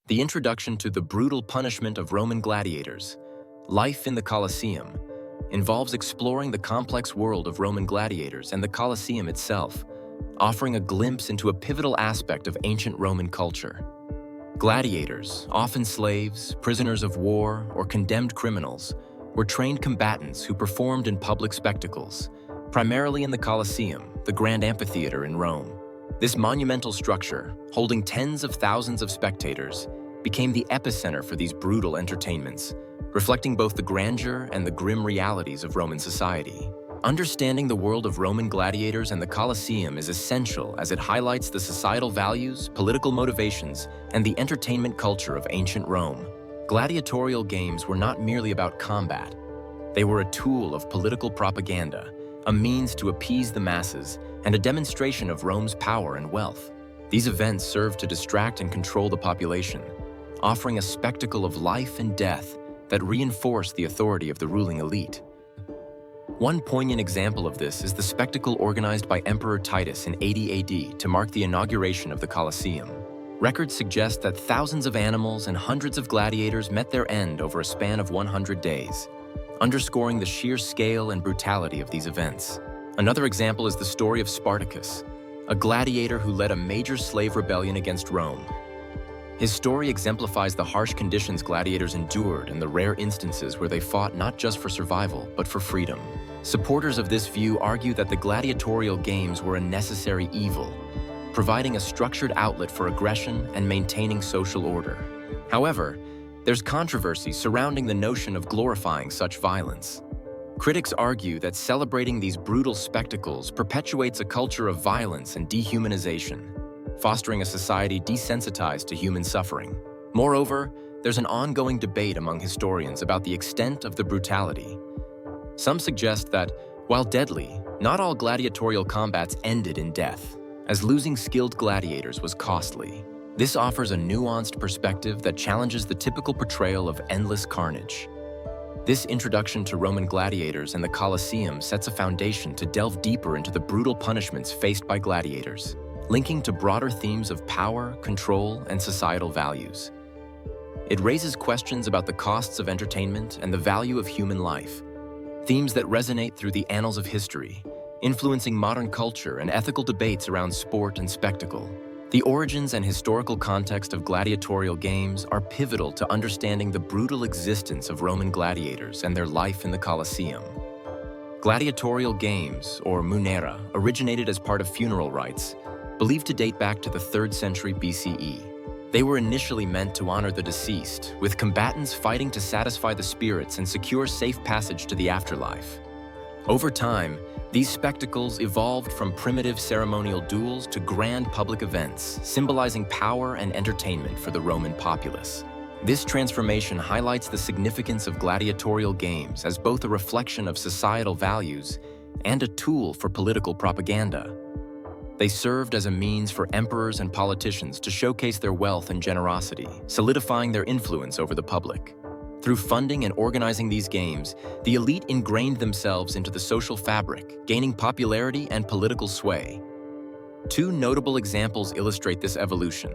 The introduction to the brutal punishment of Roman gladiators, life in the Colosseum, involves exploring the complex world of Roman gladiators and the Colosseum itself, offering a glimpse into a pivotal aspect of ancient Roman culture. Gladiators, often slaves, prisoners of war, or condemned criminals, were trained combatants who performed in public spectacles, primarily in the Colosseum, the grand amphitheater in Rome. This monumental structure, holding tens of thousands of spectators, became the epicenter for these brutal entertainments, reflecting both the grandeur and the grim realities of Roman society. Understanding the world of Roman gladiators and the Colosseum is essential as it highlights the societal values, political motivations, and the entertainment culture of ancient Rome. Gladiatorial games were not merely about combat. They were a tool of political propaganda, a means to appease the masses, and a demonstration of Rome's power and wealth. These events served to distract and control the population, offering a spectacle of life and death that reinforced the authority of the ruling elite. One poignant example of this is the spectacle organized by Emperor Titus in 80 AD to mark the inauguration of the Colosseum. Records suggest that thousands of animals and hundreds of gladiators met their end over a span of 100 days, underscoring the sheer scale and brutality of these events. Another example is the story of Spartacus, a gladiator who led a major slave rebellion against Rome. His story exemplifies the harsh conditions gladiators endured and the rare instances where they fought not just for survival, but for freedom. Supporters of this view argue that the gladiatorial games were a necessary evil, providing a structured outlet for aggression and maintaining social order. However, there's controversy surrounding the notion of glorifying such violence. Critics argue that celebrating these brutal spectacles perpetuates a culture of violence and dehumanization, fostering a society desensitized to human suffering. Moreover, there's an ongoing debate among historians about the extent of the brutality. Some suggest that, while deadly, not all gladiatorial combats ended in death, as losing skilled gladiators was costly. This offers a nuanced perspective that challenges the typical portrayal of endless carnage. This introduction to Roman gladiators and the Colosseum sets a foundation to delve deeper into the brutal punishments faced by gladiators, linking to broader themes of power, control, and societal values. It raises questions about the costs of entertainment and the value of human life, themes that resonate through the annals of history, influencing modern culture and ethical debates around sport and spectacle. The origins and historical context of gladiatorial games are pivotal to understanding the brutal existence of Roman gladiators and their life in the Colosseum. Gladiatorial games, or munera, originated as part of funeral rites, believed to date back to the 3rd century BCE. They were initially meant to honor the deceased, with combatants fighting to satisfy the spirits and secure safe passage to the afterlife. Over time, these spectacles evolved from primitive ceremonial duels to grand public events, symbolizing power and entertainment for the Roman populace. This transformation highlights the significance of gladiatorial games as both a reflection of societal values and a tool for political propaganda. They served as a means for emperors and politicians to showcase their wealth and generosity, solidifying their influence over the public. Through funding and organizing these games, the elite ingrained themselves into the social fabric, gaining popularity and political sway. Two notable examples illustrate this evolution.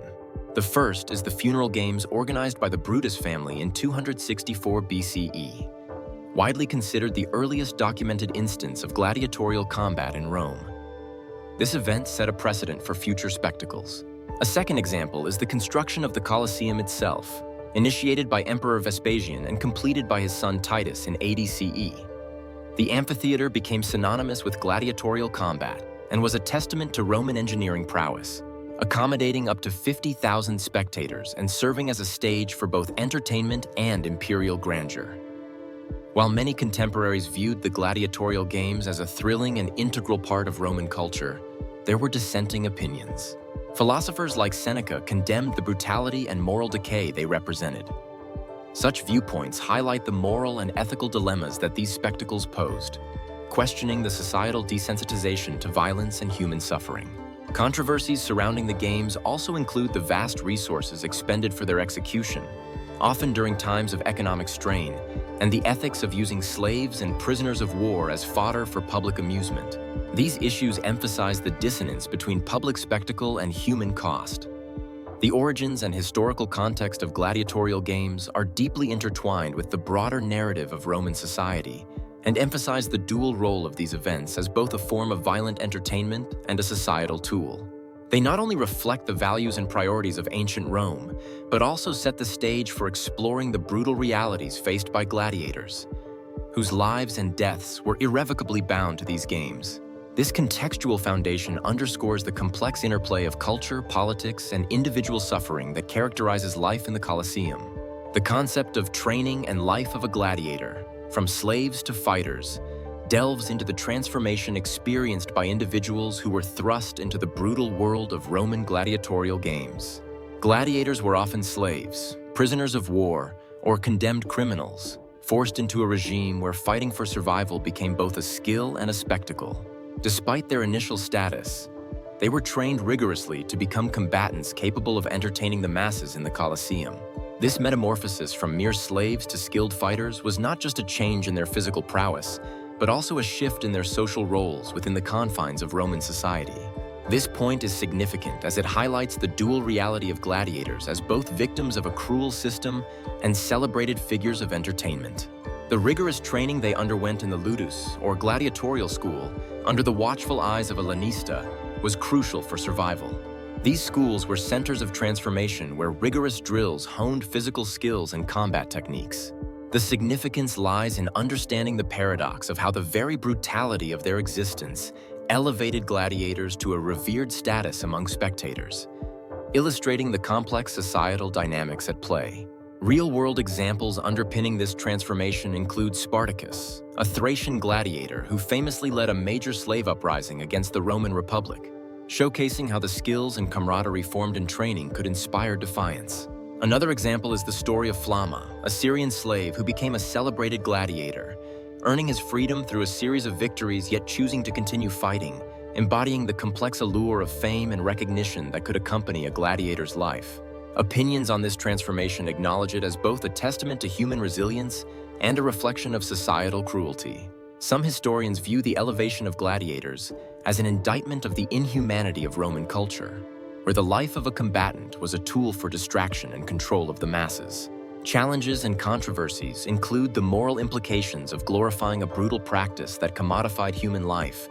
The first is the funeral games organized by the Brutus family in 264 BCE, widely considered the earliest documented instance of gladiatorial combat in Rome. This event set a precedent for future spectacles. A second example is the construction of the Colosseum itself, initiated by Emperor Vespasian and completed by his son Titus in 80 CE. The amphitheater became synonymous with gladiatorial combat and was a testament to Roman engineering prowess, accommodating up to 50,000 spectators and serving as a stage for both entertainment and imperial grandeur. While many contemporaries viewed the gladiatorial games as a thrilling and integral part of Roman culture, there were dissenting opinions. Philosophers like Seneca condemned the brutality and moral decay they represented. Such viewpoints highlight the moral and ethical dilemmas that these spectacles posed, questioning the societal desensitization to violence and human suffering. Controversies surrounding the games also include the vast resources expended for their execution, often during times of economic strain, and the ethics of using slaves and prisoners of war as fodder for public amusement. These issues emphasize the dissonance between public spectacle and human cost. The origins and historical context of gladiatorial games are deeply intertwined with the broader narrative of Roman society and emphasize the dual role of these events as both a form of violent entertainment and a societal tool. They not only reflect the values and priorities of ancient Rome, but also set the stage for exploring the brutal realities faced by gladiators, whose lives and deaths were irrevocably bound to these games. This contextual foundation underscores the complex interplay of culture, politics, and individual suffering that characterizes life in the Colosseum. The concept of training and life of a gladiator, from slaves to fighters, delves into the transformation experienced by individuals who were thrust into the brutal world of Roman gladiatorial games. Gladiators were often slaves, prisoners of war, or condemned criminals, forced into a regime where fighting for survival became both a skill and a spectacle. Despite their initial status, they were trained rigorously to become combatants capable of entertaining the masses in the Colosseum. This metamorphosis from mere slaves to skilled fighters was not just a change in their physical prowess, but also a shift in their social roles within the confines of Roman society. This point is significant as it highlights the dual reality of gladiators as both victims of a cruel system and celebrated figures of entertainment. The rigorous training they underwent in the ludus, or gladiatorial school, under the watchful eyes of a lanista, was crucial for survival. These schools were centers of transformation where rigorous drills honed physical skills and combat techniques. The significance lies in understanding the paradox of how the very brutality of their existence elevated gladiators to a revered status among spectators, illustrating the complex societal dynamics at play. Real-world examples underpinning this transformation include Spartacus, a Thracian gladiator who famously led a major slave uprising against the Roman Republic, showcasing how the skills and camaraderie formed in training could inspire defiance. Another example is the story of Flama, a Syrian slave who became a celebrated gladiator, earning his freedom through a series of victories yet choosing to continue fighting, embodying the complex allure of fame and recognition that could accompany a gladiator's life. Opinions on this transformation acknowledge it as both a testament to human resilience and a reflection of societal cruelty. Some historians view the elevation of gladiators as an indictment of the inhumanity of Roman culture, where the life of a combatant was a tool for distraction and control of the masses. Challenges and controversies include the moral implications of glorifying a brutal practice that commodified human life,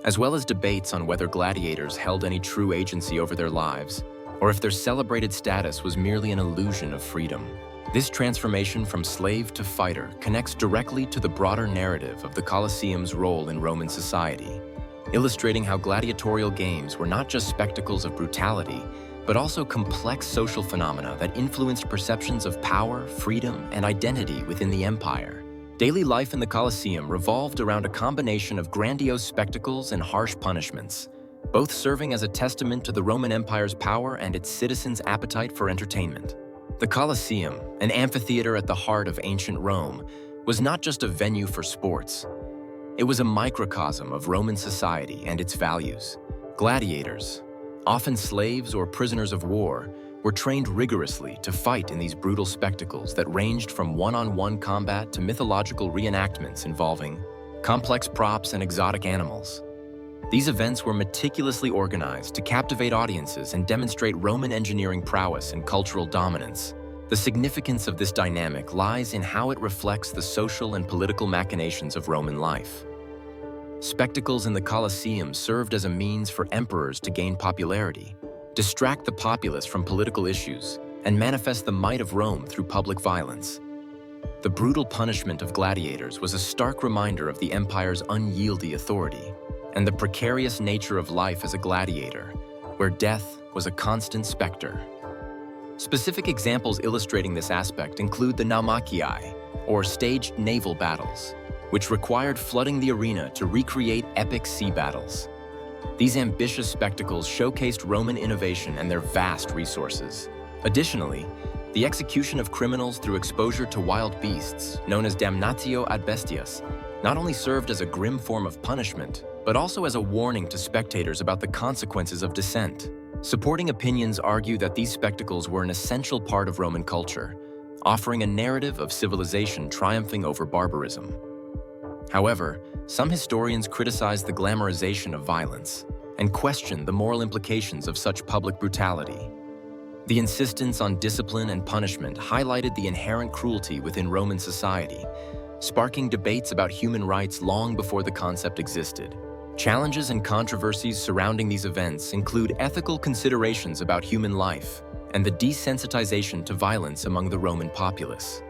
as well as debates on whether gladiators held any true agency over their lives, or if their celebrated status was merely an illusion of freedom. This transformation from slave to fighter connects directly to the broader narrative of the Colosseum's role in Roman society, illustrating how gladiatorial games were not just spectacles of brutality, but also complex social phenomena that influenced perceptions of power, freedom, and identity within the empire. Daily life in the Colosseum revolved around a combination of grandiose spectacles and harsh punishments, both serving as a testament to the Roman Empire's power and its citizens' appetite for entertainment. The Colosseum, an amphitheater at the heart of ancient Rome, was not just a venue for sports. It was a microcosm of Roman society and its values. Gladiators, often slaves or prisoners of war, were trained rigorously to fight in these brutal spectacles that ranged from one-on-one combat to mythological reenactments involving complex props and exotic animals. These events were meticulously organized to captivate audiences and demonstrate Roman engineering prowess and cultural dominance. The significance of this dynamic lies in how it reflects the social and political machinations of Roman life. Spectacles in the Colosseum served as a means for emperors to gain popularity, distract the populace from political issues, and manifest the might of Rome through public violence. The brutal punishment of gladiators was a stark reminder of the empire's unyieldy authority and the precarious nature of life as a gladiator, where death was a constant specter. Specific examples illustrating this aspect include the Naumachii, or staged naval battles, which required flooding the arena to recreate epic sea battles. These ambitious spectacles showcased Roman innovation and their vast resources. Additionally, the execution of criminals through exposure to wild beasts, known as damnatio ad bestias, not only served as a grim form of punishment, but also as a warning to spectators about the consequences of dissent. Supporting opinions argue that these spectacles were an essential part of Roman culture, offering a narrative of civilization triumphing over barbarism. However, some historians criticize the glamorization of violence and question the moral implications of such public brutality. The insistence on discipline and punishment highlighted the inherent cruelty within Roman society, sparking debates about human rights long before the concept existed. Challenges and controversies surrounding these events include ethical considerations about human life and the desensitization to violence among the Roman populace.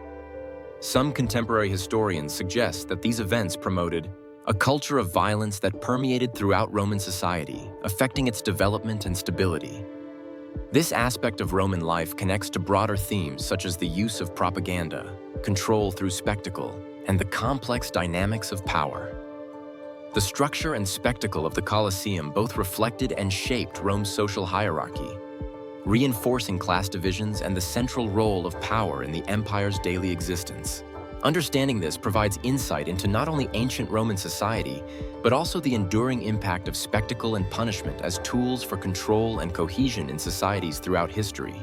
Some contemporary historians suggest that these events promoted a culture of violence that permeated throughout Roman society, affecting its development and stability. This aspect of Roman life connects to broader themes such as the use of propaganda, control through spectacle, and the complex dynamics of power. The structure and spectacle of the Colosseum both reflected and shaped Rome's social hierarchy, reinforcing class divisions and the central role of power in the empire's daily existence. Understanding this provides insight into not only ancient Roman society, but also the enduring impact of spectacle and punishment as tools for control and cohesion in societies throughout history.